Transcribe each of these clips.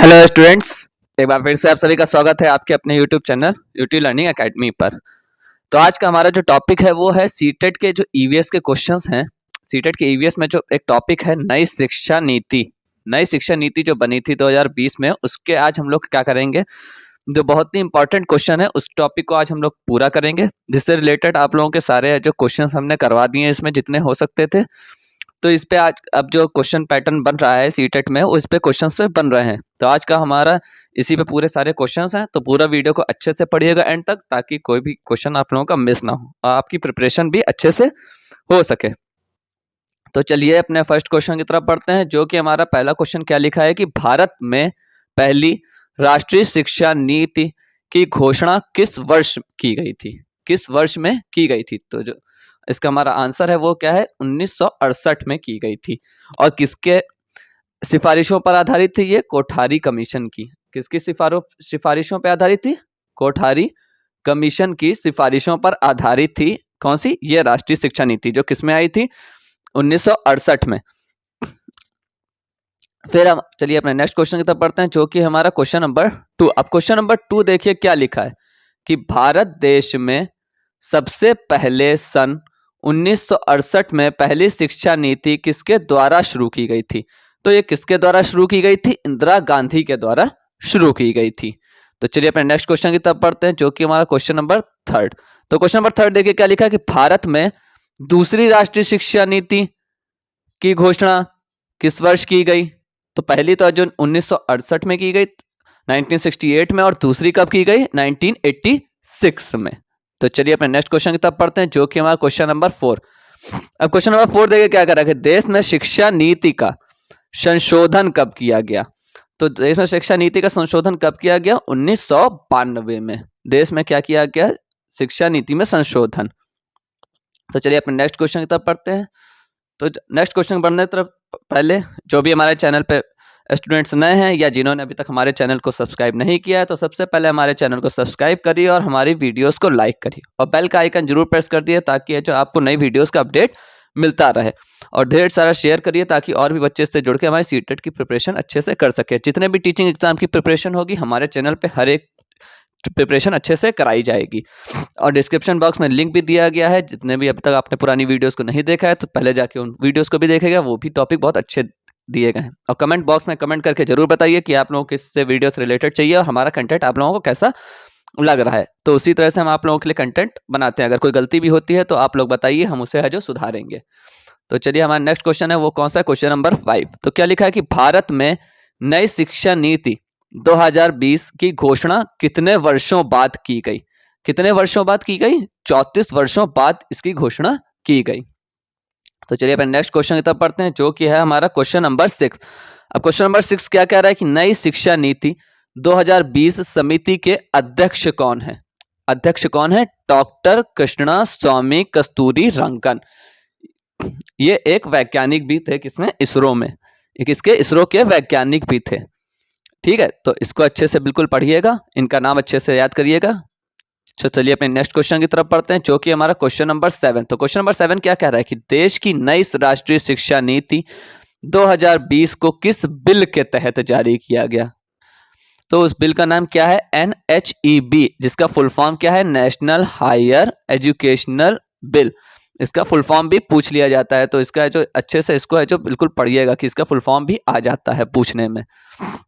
Hello students, एक बार फिर से आप सभी का स्वागत है आपके अपने YouTube channel YouTube learning academy पर। तो आज का हमारा जो टॉपिक है वो है सीटेट के जो ईवीएस के क्वेश्चंस हैं। सीटेट के ईवीएस में जो एक टॉपिक है नई शिक्षा नीति। नई शिक्षा नीति जो बनी थी 2020 में, उसके आज हम लोग क्या करेंगे, जो बहुत ही इंपॉर्टेंट क्वेश्चन है उस टॉपिक को आज हम लोग पूरा करेंगे, जिससे रिलेटेड आप लोगों के सारे जो क्वेश्चन हमने करवा दिए इसमें जितने हो सकते थे। तो इस पे आज अब जो क्वेश्चन पैटर्न बन रहा है सीटेट में, उस पे क्वेश्चन से बन रहे हैं। तो आज का हमारा इसी पे पूरे सारे क्वेश्चंस हैं। तो पूरा वीडियो को अच्छे से पढ़िएगा एंड तक, ताकि कोई भी क्वेश्चन आप लोगों का मिस ना हो और आपकी प्रिपरेशन भी अच्छे से हो सके। तो चलिए अपने फर्स्ट क्वेश्चन की तरफ बढ़ते हैं, जो कि हमारा पहला क्वेश्चन क्या लिखा है कि भारत में पहली राष्ट्रीय शिक्षा नीति की घोषणा किस वर्ष की गई थी। किस वर्ष में की गई थी? तो जो इसका हमारा आंसर है वो क्या है, 1968 में की गई थी। और किसके सिफारिशों पर आधारित थी ये? कोठारी कमीशन की। किसकी सिफारिशों पर आधारित थी? कोठारी कमीशन की सिफारिशों पर आधारित थी। कौन सी? ये राष्ट्रीय शिक्षा नीति, जो किसमें आई थी? 1968 में। फिर हम चलिए अपने नेक्स्ट क्वेश्चन की तरफ बढ़ते हैं, जो कि हमारा क्वेश्चन नंबर 2। अब क्वेश्चन नंबर 2 देखिए क्या लिखा है कि भारत देश में सबसे पहले सन 1968 में पहली शिक्षा नीति किसके द्वारा शुरू की गई थी? तो ये किसके द्वारा शुरू की गई थी? इंदिरा गांधी के द्वारा शुरू की गई थी। तो चलिए अपने नेक्स्ट क्वेश्चन की तरफ बढ़ते हैं, जो कि हमारा क्वेश्चन नंबर 3। तो क्वेश्चन नंबर 3 देखिए क्या लिखा है कि भारत में दूसरी राष्ट्रीय शिक्षा नीति की घोषणा किस वर्ष की गई? तो पहली तो जो 1968 में की गई 1968 में, और दूसरी कब की गई? 1986 में। तो चलिए अपने नेक्स्ट क्वेश्चन की तरफ पढ़ते हैं, जो कि हमारा क्वेश्चन नंबर 4। अब क्वेश्चन नंबर 4 देखिए क्या कर रहा है, देश में शिक्षा नीति का संशोधन कब किया गया? तो देश में शिक्षा नीति का संशोधन कब किया गया? 1992 में देश में क्या किया गया? शिक्षा नीति में संशोधन। तो चलिए अपने नेक्स्ट क्वेश्चन की तरफ पढ़ते हैं। तो नेक्स्ट क्वेश्चन बढ़ने तरफ पहले, जो भी हमारे चैनल पे स्टूडेंट्स नए हैं या जिन्होंने अभी तक हमारे चैनल को सब्सक्राइब नहीं किया है, तो सबसे पहले हमारे चैनल को सब्सक्राइब करिए और हमारी वीडियोस को लाइक करिए और बेल का आइकन जरूर प्रेस कर दिए, ताकि जो आपको नई वीडियोस का अपडेट मिलता रहे। और ढेर सारा शेयर करिए, ताकि और भी बच्चे इससे जुड़ के हमारी सीटेट की प्रिपरेशन अच्छे से कर सके। जितने भी टीचिंग एग्जाम की प्रिपरेशन होगी हमारे चैनल पर हर एक प्रिपरेशन अच्छे से कराई जाएगी। और डिस्क्रिप्शन बॉक्स में लिंक भी दिया गया है। जितने भी अब तक आपने पुरानी वीडियोस को नहीं देखा है, तो पहले जाके उन वीडियोस को भी देखेगा, वो भी टॉपिक बहुत अच्छे दिए गए हैं। और कमेंट बॉक्स में कमेंट करके जरूर बताइए कि आप लोगों को किससे वीडियो से रिलेटेड चाहिए और हमारा कंटेंट आप लोगों को कैसा लग रहा है। तो उसी तरह से हम आप लोगों के लिए कंटेंट बनाते हैं। अगर कोई गलती भी होती है तो आप लोग बताइए, हम उसे है जो सुधारेंगे। तो चलिए हमारा नेक्स्ट क्वेश्चन है वो कौन सा? Question number 5। तो क्या लिखा है कि भारत में नई शिक्षा नीति 2020 की घोषणा कितने वर्षों बाद की गई? कितने वर्षों बाद की गई? 34 वर्षों बाद इसकी घोषणा की गई। तो चलिए अपने नेक्स्ट क्वेश्चन की तरफ पढ़ते हैं, जो कि है हमारा क्वेश्चन नंबर 6। अब क्वेश्चन नंबर 6 क्या कह रहा है कि नई शिक्षा नीति 2020 समिति के अध्यक्ष कौन है? अध्यक्ष कौन है? डॉक्टर कृष्णा स्वामी कस्तूरी रंगन। ये एक वैज्ञानिक भी थे, किसमें? इसरो में। एक इसके इसरो के वैज्ञानिक भी थे। ठीक है, तो इसको अच्छे से बिल्कुल पढ़िएगा, इनका नाम अच्छे से याद करिएगा। तो चलिए अपने नेक्स्ट क्वेश्चन की तरफ पढ़ते हैं, जो कि हमारा क्वेश्चन नंबर 7। तो क्वेश्चन नंबर 7 क्या कह रहा है कि देश की नई राष्ट्रीय शिक्षा नीति 2020 को किस बिल के तहत जारी किया गया? तो उस बिल का नाम क्या है? NHEB, जिसका फुल फॉर्म क्या है? National higher educational bill. इसका फुल फॉर्म भी पूछ लिया जाता है, तो इसका जो अच्छे से इसको है जो बिल्कुल पढ़िएगा कि इसका फुल फॉर्म भी आ जाता है पूछने में।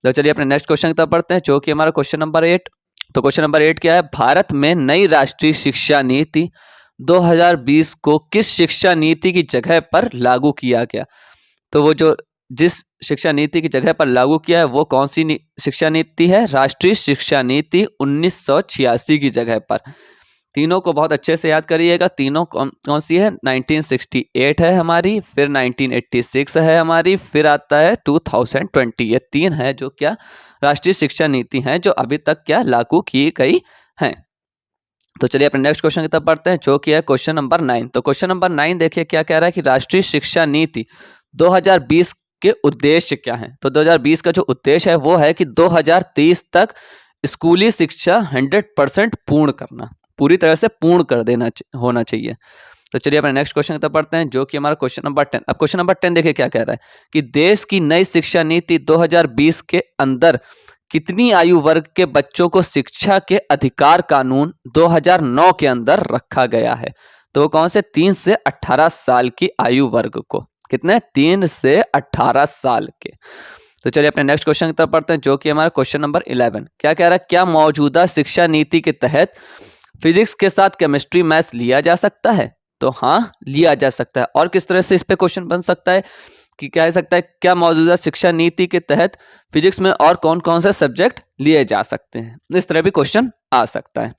तो चलिए अपने नेक्स्ट क्वेश्चन की तरफ पढ़ते हैं, जो कि हमारा क्वेश्चन नंबर 8। तो क्वेश्चन नंबर 8 क्या है? भारत में नई राष्ट्रीय शिक्षा नीति 2020 को किस शिक्षा नीति की जगह पर लागू किया गया? तो वो जो जिस शिक्षा नीति की जगह पर लागू किया है वो कौन सी शिक्षा नीति है? राष्ट्रीय शिक्षा नीति 1986 की जगह पर। तीनों को बहुत अच्छे से याद करिएगा। तीनों कौन सी है? 1968 है हमारी, फिर 1986 है हमारी, फिर आता है 2020। ये 3 है जो क्या राष्ट्रीय शिक्षा नीति हैं जो अभी तक क्या लागू की गई हैं। तो चलिए अपने नेक्स्ट क्वेश्चन की तरफ बढ़ते हैं, जो कि है क्वेश्चन नंबर 9। तो क्वेश्चन नंबर 9 देखिए क्या कह रहा है कि राष्ट्रीय शिक्षा नीति 2020 के उद्देश्य क्या हैं? तो 2020 का जो उद्देश्य है वो है कि 2030 तक स्कूली शिक्षा 100% पूर्ण करना, पूरी तरह से पूर्ण कर देना होना चाहिए। तो चलिए अपने नेक्स्ट क्वेश्चन की तरफ पढ़ते हैं, जो कि हमारा क्वेश्चन नंबर 10। अब क्वेश्चन नंबर 10 देखिए क्या कह रहा है कि देश की नई शिक्षा नीति 2020 के अंदर कितनी आयु वर्ग के बच्चों को शिक्षा के अधिकार कानून 2009 के अंदर रखा गया है। तो कौन से 3 से 18 साल की आयु वर्ग को, कितने 3 से 18 साल के। तो चलिए अपने नेक्स्ट क्वेश्चन की तरफ पढ़ते हैं, जो कि हमारा क्वेश्चन नंबर 11। क्या कह रहा है, क्या मौजूदा शिक्षा नीति के तहत फिजिक्स के साथ केमिस्ट्री मैथ्स लिया जा सकता है। तो हाँ, लिया जा सकता है। और किस तरह से इस पे क्वेश्चन बन सकता है कि क्या हो सकता है, क्या मौजूदा शिक्षा नीति के तहत फिजिक्स में और कौन कौन से सब्जेक्ट लिए जा सकते हैं, इस तरह भी क्वेश्चन आ सकता है।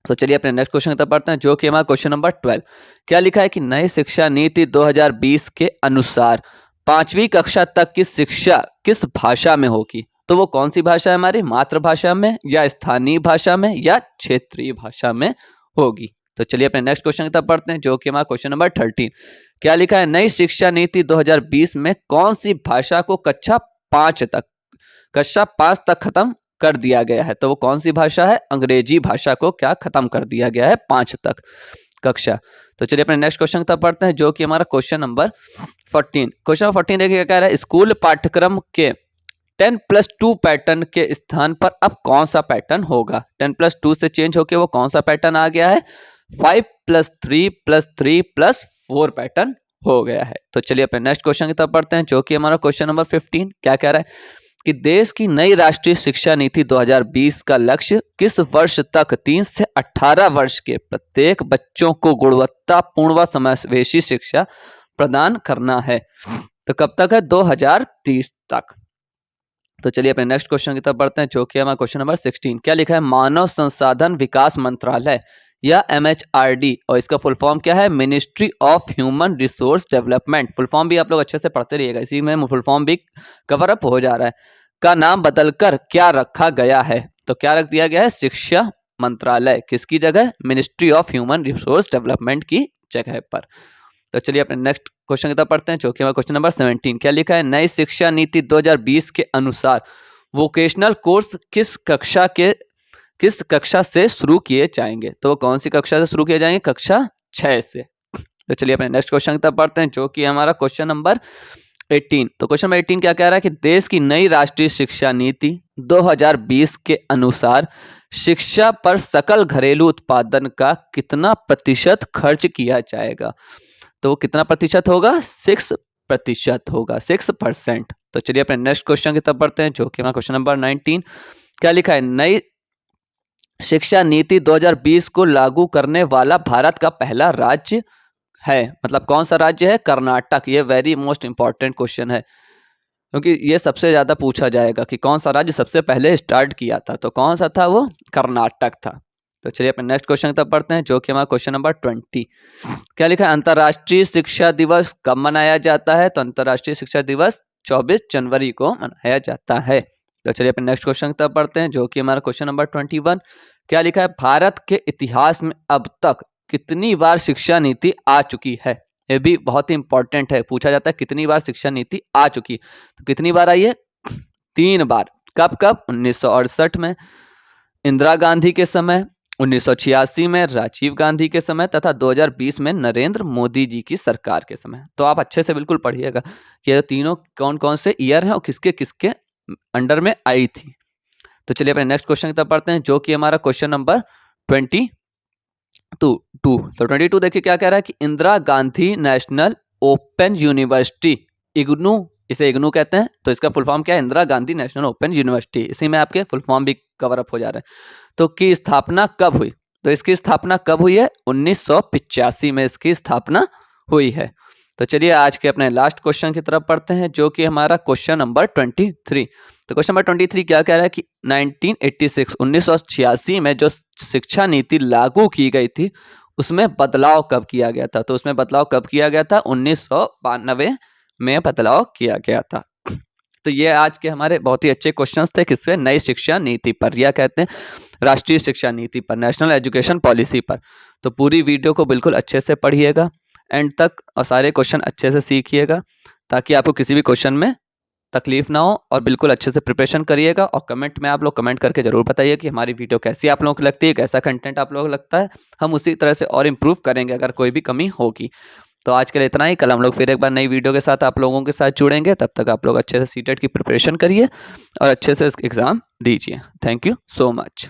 तो चलिए अपने नेक्स्ट क्वेश्चन की तरफ पढ़ते हैं, जो कि हमारा क्वेश्चन नंबर 12। क्या लिखा है कि नई शिक्षा नीति 2020 के अनुसार 5वीं कक्षा तक की शिक्षा किस भाषा में होगी। तो वो कौन सी भाषा है हमारी, मातृभाषा में या स्थानीय भाषा में या क्षेत्रीय भाषा में होगी। तो चलिए अपने नेक्स्ट क्वेश्चन की तरफ पढ़ते हैं, जो कि हमारा क्वेश्चन नंबर 13। क्या लिखा है, नई शिक्षा नीति 2020 में कौन सी भाषा को कक्षा 5 तक खत्म कर दिया गया है। तो वो कौन सी भाषा है, अंग्रेजी भाषा को क्या खत्म कर दिया गया है 5 तक कक्षा। तो चलिए अपने नेक्स्ट क्वेश्चन की तरफ पढ़ते हैं, जो कि हमारा क्वेश्चन नंबर 14। क्वेश्चन नंबर 14 देखिए क्या कह रहा है, स्कूल पाठ्यक्रम के 10+2 पैटर्न के स्थान पर अब कौन सा पैटर्न होगा। 10+2 से चेंज होके वो कौन सा पैटर्न आ गया है, 5+3+3+4 पैटर्न हो गया है। तो चलिए अपने नेक्स्ट क्वेश्चन की तरफ पढ़ते हैं, जो कि हमारा क्वेश्चन नंबर 15। क्या कह रहा है कि देश की नई राष्ट्रीय शिक्षा नीति 2020 का लक्ष्य किस वर्ष तक 3 से 18 वर्ष के प्रत्येक बच्चों को गुणवत्तापूर्ण व समावेशी शिक्षा प्रदान करना है। तो कब तक है, 2030 तक। तो चलिए अपने नेक्स्ट क्वेश्चन की तरफ बढ़ते हैं, जो कि हमारा क्वेश्चन नंबर 16। क्या लिखा है, मानव संसाधन विकास मंत्रालय या MHRD, और इसका फुल फॉर्म क्या है, ministry of human resource development. Full form भी आप लोग अच्छे से पढ़ते रहिएगा, इसी में फुल फॉर्म भी कवर अप हो जा रहा है। का नाम बदलकर क्या रखा गया है। तो क्या रख दिया गया है, शिक्षा मंत्रालय, किसकी जगह, ministry of human resource development की जगह पर। तो चलिए अपने नेक्स्ट क्वेश्चन की तरफ पढ़ते हैं, जो कि हमारा क्वेश्चन नंबर 17। क्या लिखा है, नई शिक्षा नीति 2020 के अनुसार वोकेशनल कोर्स किस कक्षा से शुरू किए जाएंगे। तो कौन सी कक्षा से शुरू किए जाएंगे, कक्षा 6 से। तो चलिए अपने नेक्स्ट क्वेश्चन की तरफ पढ़ते हैं, जो कि हमारा क्वेश्चन नंबर 18। तो क्वेश्चन नंबर 18 क्या कह रहा है कि देश की नई राष्ट्रीय शिक्षा नीति 2020 के अनुसार शिक्षा पर सकल घरेलू उत्पादन का कितना प्रतिशत खर्च किया जाएगा। तो कितना प्रतिशत होगा, 6% होगा, 6%। तो चलिए अपने नेक्स्ट क्वेश्चन की तरफ बढ़ते हैं, जो कि हमारा क्वेश्चन नंबर 19। क्या लिखा है, नई शिक्षा नीति 2020 को लागू करने वाला भारत का पहला राज्य है, मतलब कौन सा राज्य है, कर्नाटक। ये वेरी मोस्ट इंपॉर्टेंट क्वेश्चन है, क्योंकि ये सबसे ज्यादा पूछा जाएगा कि कौन सा राज्य सबसे पहले स्टार्ट किया था। तो कौन सा था, वो कर्नाटक था। तो चलिए अपने नेक्स्ट क्वेश्चन तक पढ़ते हैं, जो कि हमारा क्वेश्चन नंबर 20। क्या लिखा है, अंतर्राष्ट्रीय शिक्षा दिवस कब मनाया जाता है। तो अंतर्राष्ट्रीय शिक्षा दिवस 24 जनवरी को मनाया जाता है। तो चलिए अपने नेक्स्ट क्वेश्चन तक पढ़ते हैं, जो कि हमारा क्वेश्चन नंबर 21। क्या लिखा है, भारत के इतिहास में अब तक कितनी बार शिक्षा नीति आ चुकी है। ये भी बहुत ही इंपॉर्टेंट है, पूछा जाता है कितनी बार शिक्षा नीति आ चुकी। तो कितनी बार आई है, 3 बार। कब कब, 1968 में इंदिरा गांधी के समय, 1986 में राजीव गांधी के समय, तथा 2020 में नरेंद्र मोदी जी की सरकार के समय। तो आप अच्छे से बिल्कुल पढ़िएगा कि ये तीनों कौन कौन से ईयर हैं और किसके किसके अंडर में आई थी। तो चलिए अपने नेक्स्ट क्वेश्चन की तरफ पढ़ते हैं, जो कि हमारा क्वेश्चन नंबर 22। तो 22 देखिए क्या कह रहा है कि Indira Gandhi national open university, IGNOU, इसे इग्नू कहते हैं। तो इसका फुल फॉर्म क्या है, Indira Gandhi national open university. इसी में आपके फुल फॉर्म भी कवर अप हो जा रहे हैं। तो की स्थापना कब हुई। तो इसकी स्थापना कब हुई है, 1985 में इसकी स्थापना हुई है। तो चलिए आज के अपने लास्ट क्वेश्चन की तरफ पढ़ते हैं, जो कि हमारा क्वेश्चन नंबर 23। तो क्वेश्चन नंबर 23 क्या कह रहा है कि 1986 में जो शिक्षा नीति लागू की गई थी, उसमें बदलाव कब किया गया था। तो उसमें बदलाव कब किया गया था, 1992 में बदलाव किया गया था। तो ये आज के हमारे बहुत ही अच्छे क्वेश्चंस थे, किससे, नई शिक्षा नीति पर, या कहते हैं राष्ट्रीय शिक्षा नीति पर, नेशनल एजुकेशन पॉलिसी पर। तो पूरी वीडियो को बिल्कुल अच्छे से पढ़िएगा एंड तक, और सारे क्वेश्चन अच्छे से सीखिएगा, ताकि आपको किसी भी क्वेश्चन में तकलीफ ना हो और बिल्कुल अच्छे से प्रिपरेशन करिएगा। और कमेंट में आप लोग कमेंट करके ज़रूर बताइए कि हमारी वीडियो कैसी आप लोगों को लगती है, कैसा कंटेंट आप लोगों को लगता है। हम उसी तरह से और इम्प्रूव करेंगे अगर कोई भी कमी होगी। तो आज के लिए इतना ही। कल हम लोग फिर एक बार नई वीडियो के साथ आप लोगों के साथ जुड़ेंगे। तब तक आप लोग अच्छे से सीटेट की प्रिपरेशन करिए और अच्छे से एग्ज़ाम दीजिए। Thank you so much.